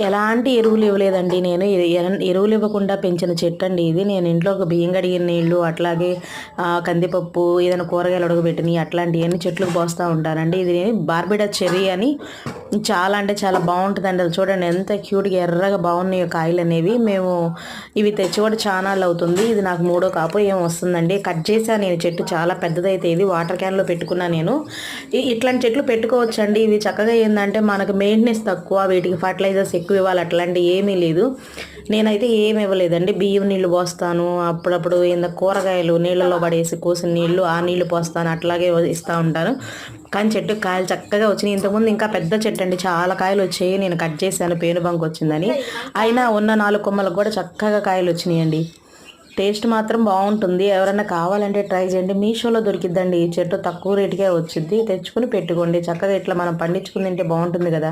ఎలాంటి ఎరువులు ఇవ్వలేదండి నేను. ఎరువులు ఇవ్వకుండా పెంచిన చెట్టండి ఇది. నేను ఇంట్లో ఒక బియ్యం కడిగిన నీళ్ళు, అట్లాగే కందిపప్పు, ఏదైనా కూరగాయలు ఉడకబెట్టినయి అట్లాంటియన్నీ చెట్లుకి పోస్తా ఉంటానండి. ఇది బార్బిడా చెర్రీ అని చాలా అంటే చాలా బావుంటదండి. అది చూడండి ఎంత క్యూట్‌గా ఎర్రగా బాగున్నాయో కాయలనేవి. మేము ఇవి తెచ్చి కూడా చానాళ్ళు అవుతుంది. ఇది నాకు మూడో కాపు ఏమో వస్తుందండి. కట్ చేశా నేను చెట్టు చాలా పెద్దదైతే ఇది. వాటర్ క్యాన్‌లో పెట్టుకున్నా నేను. ఇట్లాంటి చెట్లు పెట్టుకోవచ్చండి. ఇవి చక్కగా ఏందంటే మనకు మెయింటెనెన్స్ తక్కువ, వీటికి ఫర్టిలైజర్స్ ఎక్కువ ఇవ్వాలి అట్లాంటివి ఏమీ లేదు. నేనైతే ఏమి ఇవ్వలేదండి. బియ్యం నీళ్ళు పోస్తాను. అప్పుడప్పుడు కూరగాయలు నీళ్ళలో పడేసి కోసిన నీళ్ళు, ఆ నీళ్ళు పోస్తాను. అట్లాగే ఇస్తా ఉంటాను. కానీ చెట్టుకి కాయలు చక్కగా వచ్చినాయి. ఇంతకుముందు ఇంకా పెద్ద చెట్టు అండి, చాలా కాయలు వచ్చాయి. నేను కట్ చేశాను పేనుబంక వచ్చిందని. అయినా ఉన్న 4 కొమ్మలకు కూడా చక్కగా కాయలు వచ్చినాయండి. టేస్ట్ మాత్రం బాగుంటుంది. ఎవరైనా కావాలంటే ట్రై చేయండి. మీషోలో దొరికిద్దండి ఈ చెట్టు, తక్కువ రేటుకే వచ్చింది. తెచ్చుకుని పెట్టుకోండి. చక్కగా ఇట్లా మనం పండించుకుని తింటే బాగుంటుంది కదా.